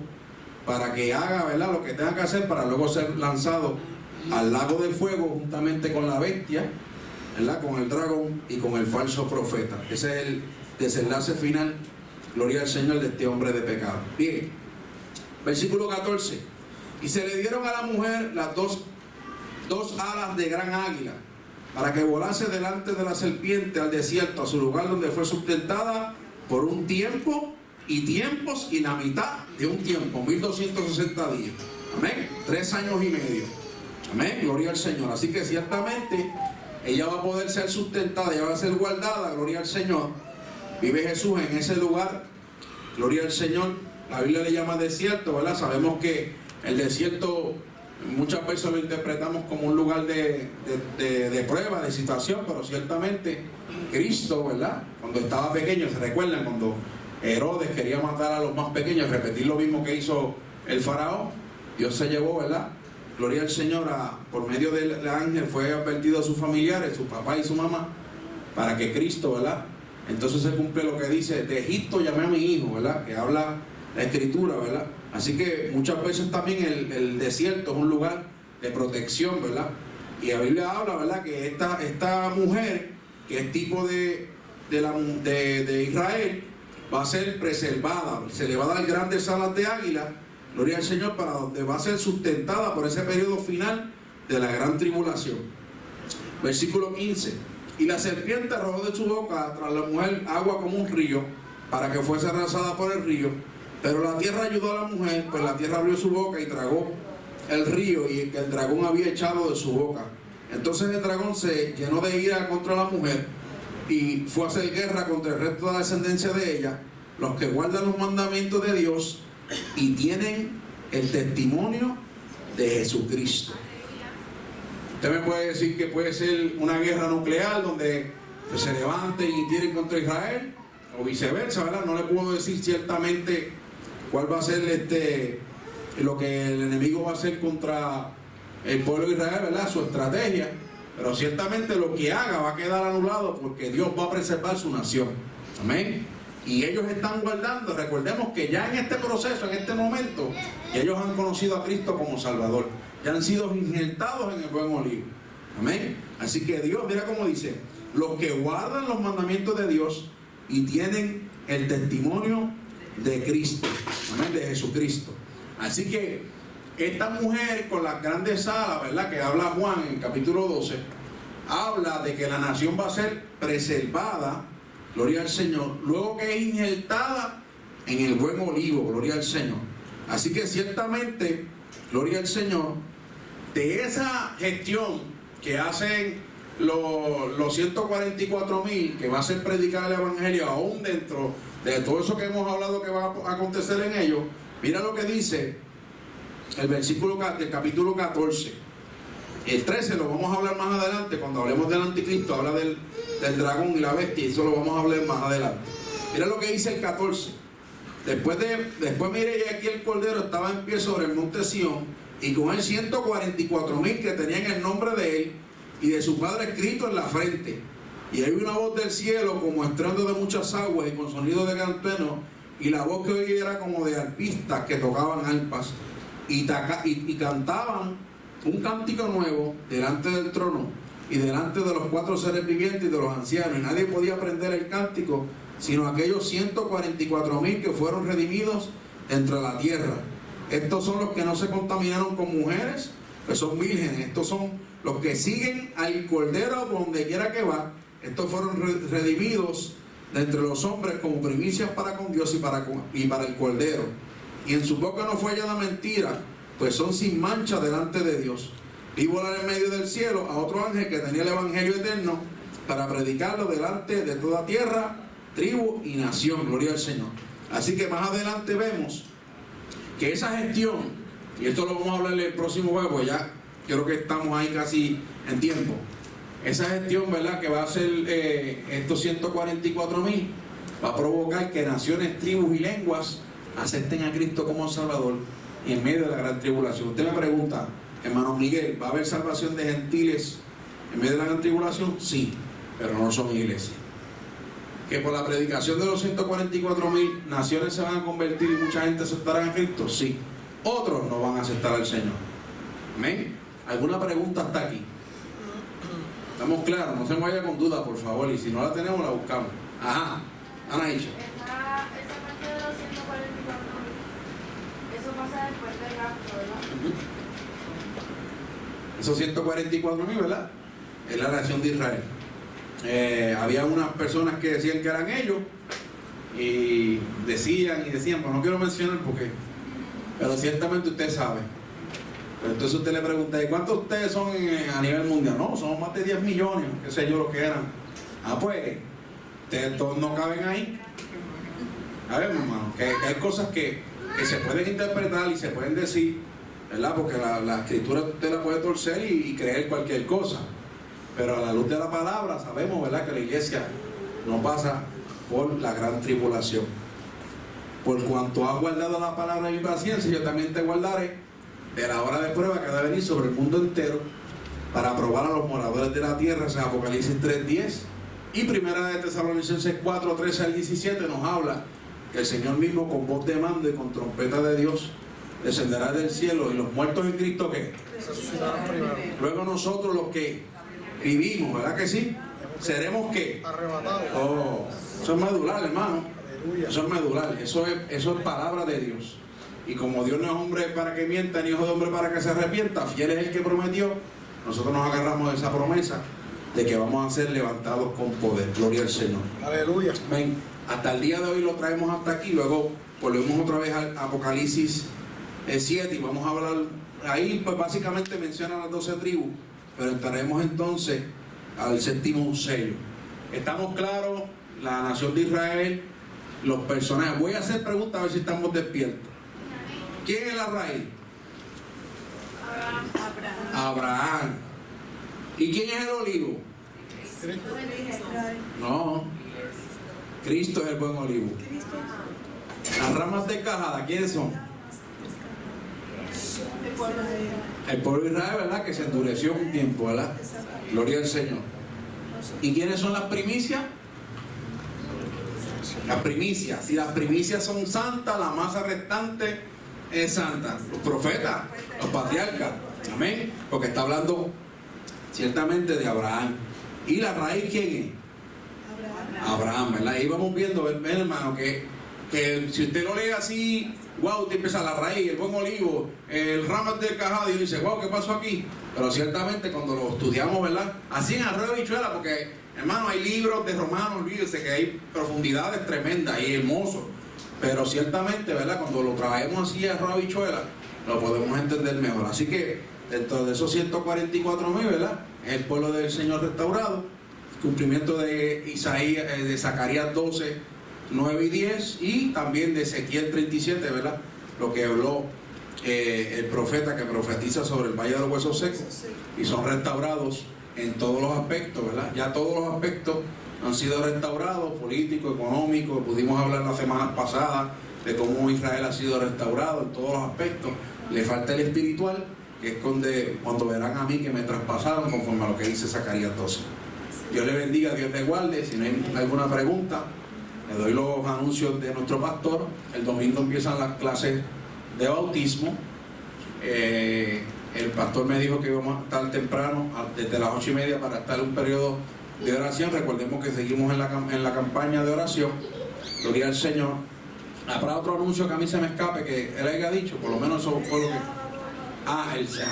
[SPEAKER 1] para que haga, ¿verdad?, lo que tenga que hacer para luego ser lanzado al lago del fuego juntamente con la bestia, ¿verdad?, con el dragón y con el falso profeta. Ese es el desenlace final, gloria al Señor, de este hombre de pecado. Bien, versículo 14. Y se le dieron a la mujer las dos alas de gran águila, para que volase delante de la serpiente al desierto, a su lugar donde fue sustentada por un tiempo y tiempos y la mitad de un tiempo, 1260 días. Amén. 3 años y medio. Amén, gloria al Señor. Así que ciertamente ella va a poder ser sustentada, ella va a ser guardada, gloria al Señor. Vive Jesús en ese lugar, gloria al Señor. La Biblia le llama desierto, ¿verdad? Sabemos que el desierto muchas veces lo interpretamos como un lugar de prueba, de situación, pero ciertamente Cristo, ¿verdad? Cuando estaba pequeño, ¿se recuerdan? Cuando Herodes quería matar a los más pequeños, repetir lo mismo que hizo el faraón, Dios se llevó, ¿verdad? Gloria al Señor, por medio del ángel fue advertido a sus familiares, su papá y su mamá, para que Cristo, ¿verdad? Entonces se cumple lo que dice, de Egipto llamé a mi hijo, ¿verdad? Que habla la Escritura, ¿verdad? Así que muchas veces también el desierto es un lugar de protección, ¿verdad? Y la Biblia habla, ¿verdad? Que esta mujer, que es tipo de Israel, va a ser preservada, se le va a dar grandes alas de águila, gloria al Señor, para donde va a ser sustentada por ese periodo final de la gran tribulación. Versículo 15. Y la serpiente arrojó de su boca tras la mujer agua como un río, para que fuese arrasada por el río. Pero la tierra ayudó a la mujer, pues la tierra abrió su boca y tragó el río y que el dragón había echado de su boca. Entonces el dragón se llenó de ira contra la mujer y fue a hacer guerra contra el resto de la descendencia de ella, los que guardan los mandamientos de Dios y tienen el testimonio de Jesucristo. Usted me puede decir que puede ser una guerra nuclear donde se levanten y tiren contra Israel, o viceversa, ¿verdad? No le puedo decir ciertamente cuál va a ser lo que el enemigo va a hacer contra el pueblo de Israel, ¿verdad? Su estrategia, pero ciertamente lo que haga va a quedar anulado porque Dios va a preservar su nación. Amén. Y ellos están guardando, recordemos que ya en este proceso, en este momento, ellos han conocido a Cristo como Salvador, ya han sido injertados en el buen olivo. Amén. Así que Dios, mira cómo dice, los que guardan los mandamientos de Dios y tienen el testimonio de Cristo, amén, de Jesucristo. Así que esta mujer con las grandes alas, ¿verdad?, que habla Juan en el capítulo 12, habla de que la nación va a ser preservada, gloria al Señor, luego que es injertada en el buen olivo, gloria al Señor. Así que ciertamente, gloria al Señor, de esa gestión que hacen los 144,000, que va a ser predicar el Evangelio aún dentro de todo eso que hemos hablado que va a acontecer en ellos, mira lo que dice el versículo del capítulo 14. El 13 lo vamos a hablar más adelante, cuando hablemos del anticristo, habla del dragón y la bestia, y eso lo vamos a hablar más adelante. Mira lo que dice el 14. Después mire, y aquí el cordero estaba en pie sobre el monte Sión, y con él 144,000 que tenían el nombre de él y de su padre escrito en la frente. Y hay una voz del cielo como estruendo de muchas aguas y con sonido de gran trueno, y la voz que oí era como de arpistas que tocaban arpas y cantaban un cántico nuevo delante del trono y delante de los 4 seres vivientes y de los ancianos, y nadie podía aprender el cántico sino aquellos 144,000 que fueron redimidos entre la tierra. Estos son los que no se contaminaron con mujeres, que son vírgenes. Estos son los que siguen al Cordero por donde quiera que va. Estos fueron redimidos de entre los hombres como primicias para con Dios y para el Cordero. Y en su boca no fue hallada mentira, pues son sin mancha delante de Dios. Vi volar en medio del cielo a otro ángel que tenía el Evangelio eterno para predicarlo delante de toda tierra, tribu y nación. Gloria al Señor. Así que más adelante vemos que esa gestión, y esto lo vamos a hablar en el próximo jueves, pues ya creo que estamos ahí casi en tiempo. Esa gestión, ¿verdad?, que va a hacer estos 144,000, va a provocar que naciones, tribus y lenguas acepten a Cristo como Salvador y en medio de la gran tribulación. Usted me pregunta, hermano Miguel, ¿va a haber salvación de gentiles en medio de la gran tribulación? Sí, pero no son iglesias. Que por la predicación de los 144,000 naciones se van a convertir y mucha gente aceptará a Cristo, sí. Otros no van a aceptar al Señor. ¿Amén? ¿Alguna pregunta hasta aquí? ¿Estamos claros? No se vaya con duda, por favor, y si no la tenemos, la buscamos. Ajá, Ana dicho.
[SPEAKER 2] Esa parte de los 144,000, eso pasa después del rapto, ¿verdad?
[SPEAKER 1] Esos 144,000, ¿verdad? Es la nación de Israel. Había unas personas que decían que eran ellos y decían, pero no quiero mencionar porque, pero ciertamente usted sabe Pero entonces usted le pregunta, ¿y cuántos ustedes son a nivel mundial? No, somos más de 10 millones, qué sé yo lo que eran. Ah, pues, ustedes todos no caben ahí. A ver, hermano, que hay cosas que se pueden interpretar y se pueden decir, ¿verdad? Porque la escritura usted la puede torcer y creer cualquier cosa. Pero a la luz de la palabra sabemos, ¿verdad?, que la iglesia no pasa por la gran tribulación. Por cuanto has guardado la palabra de mi paciencia, yo también te guardaré de la hora de prueba que ha de venir sobre el mundo entero para probar a los moradores de la tierra. O sea, Apocalipsis 3:10 y Primera de Tesalonicenses 4:13 al 17 nos habla que el Señor mismo con voz de mando y con trompeta de Dios descenderá del cielo, y los muertos en Cristo ¿qué? Luego nosotros los que vivimos, ¿verdad que sí? Seremos ¿qué?
[SPEAKER 6] Arrebatados.
[SPEAKER 1] Oh, eso es medular, hermano. Eso es medular, eso es palabra de Dios. Y como Dios no es hombre para que mienta, ni hijo de hombre para que se arrepienta, fiel es el que prometió, nosotros nos agarramos de esa promesa de que vamos a ser levantados con poder. Gloria al Señor.
[SPEAKER 6] Aleluya.
[SPEAKER 1] Amén. Hasta el día de hoy lo traemos hasta aquí, luego volvemos otra vez al Apocalipsis 7 y vamos a hablar, ahí pues básicamente menciona las 12 tribus, pero entraremos entonces al séptimo sello. ¿Estamos claros? La nación de Israel, los personajes. Voy a hacer preguntas a ver si estamos despiertos. ¿Quién es la raíz? Abraham. ¿Y quién es el olivo? No, Cristo es el buen olivo. Las ramas de cajada, ¿quiénes son? El pueblo de Israel, ¿verdad? Que se endureció un tiempo, ¿verdad? Gloria al Señor. ¿Y quiénes son las primicias? Las primicias. Si las primicias son santas, la masa restante es santa. Los profetas, los patriarcas. Amén. Porque está hablando ciertamente de Abraham. ¿Y la raíz quién es? Abraham, ¿verdad? Ahí vamos viendo, ven, hermano, que si usted lo lee así, wow, usted empieza la raíz, el buen olivo, el ramas del cajado, y uno dice, wow, ¿qué pasó aquí? Pero ciertamente cuando lo estudiamos, ¿verdad? Así en arroyo de bichuela, porque, hermano, hay libros de Romanos, olvídese que hay profundidades tremendas y hermosos. Pero ciertamente, ¿verdad? Cuando lo traemos así a arroyo de bichuela, lo podemos entender mejor. Así que, dentro de esos 144,000, ¿verdad? Es el pueblo del Señor restaurado. Cumplimiento de Isaías, de Zacarías 12, 9 y 10, y también de Ezequiel 37, ¿verdad? Lo que habló el profeta que profetiza sobre el valle de los huesos secos, y son restaurados en todos los aspectos, ¿verdad? Ya todos los aspectos han sido restaurados, político, económico. Pudimos hablar la semana pasada de cómo Israel ha sido restaurado en todos los aspectos. Le falta el espiritual, que es cuando verán a mí que me traspasaron, conforme a lo que dice Zacarías 12. Dios le bendiga, Dios le guarde. Si no hay alguna pregunta, le doy los anuncios de nuestro pastor. El domingo empiezan las clases de bautismo. El pastor me dijo que íbamos a estar temprano, desde las 8:30, para estar en un periodo de oración. Recordemos que seguimos en la campaña de oración. Gloria al Señor. Habrá otro anuncio que a mí se me escape, que él haya dicho, por lo menos eso fue lo que...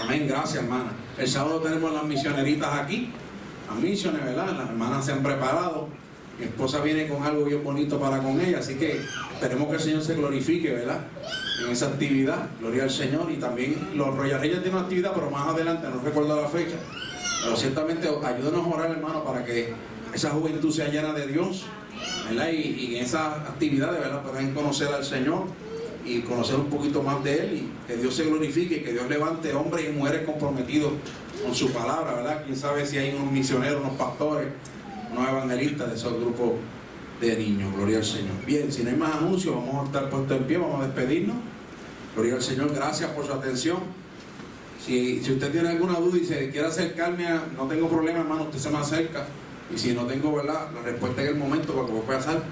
[SPEAKER 1] amén, gracias, hermana. El sábado tenemos las misioneritas aquí, las misiones, ¿verdad? Las hermanas se han preparado. Mi esposa viene con algo bien bonito para con ella, así que esperemos que el Señor se glorifique, ¿verdad? En esa actividad, gloria al Señor. Y también los Royal Reyes tienen una actividad, pero más adelante, no recuerdo la fecha. Pero ciertamente ayúdenos a orar, hermano, para que esa juventud sea llena de Dios, ¿verdad? Y en esas actividades, ¿verdad?, puedan conocer al Señor y conocer un poquito más de Él, y que Dios se glorifique, que Dios levante hombres y mujeres comprometidos con su palabra, ¿verdad? Quién sabe si hay unos misioneros, unos pastores, unos evangelistas de esos grupos de niños. Gloria al Señor. Bien, si no hay más anuncios, vamos a estar puestos en pie, vamos a despedirnos. Gloria al Señor, gracias por su atención. Si usted tiene alguna duda y se quiere acercarme, no tengo problema, hermano, usted se me acerca. Y si no tengo, ¿verdad?, la respuesta en el momento para que pueda pasar,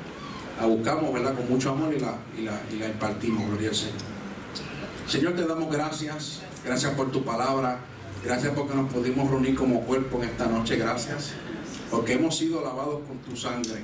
[SPEAKER 1] la buscamos, ¿verdad?, con mucho amor, y la impartimos. Gloria al Señor. Señor, te damos gracias. Gracias por tu palabra. Gracias porque nos pudimos reunir como cuerpo en esta noche. Gracias porque hemos sido lavados con tu sangre.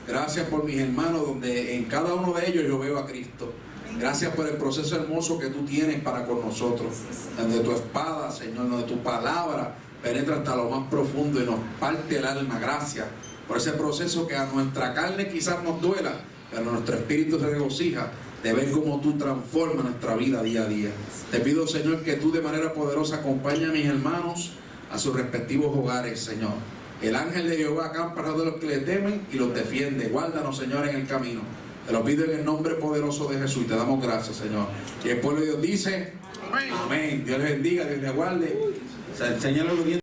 [SPEAKER 1] Gracias por mis hermanos, donde en cada uno de ellos yo veo a Cristo. Gracias por el proceso hermoso que tú tienes para con nosotros. Donde tu espada, Señor, donde tu palabra penetra hasta lo más profundo y nos parte el alma. Gracias por ese proceso que a nuestra carne quizás nos duela, pero nuestro espíritu se regocija de ver cómo tú transformas nuestra vida día a día. Te pido, Señor, que tú de manera poderosa acompañes a mis hermanos a sus respectivos hogares, Señor. El ángel de Jehová acampa alrededor de los que le temen y los defiende. Guárdanos, Señor, en el camino. Te lo pido en el nombre poderoso de Jesús y te damos gracias, Señor. Y el pueblo de Dios dice, amén. Dios les bendiga, Dios les guarde. Señala los dientes.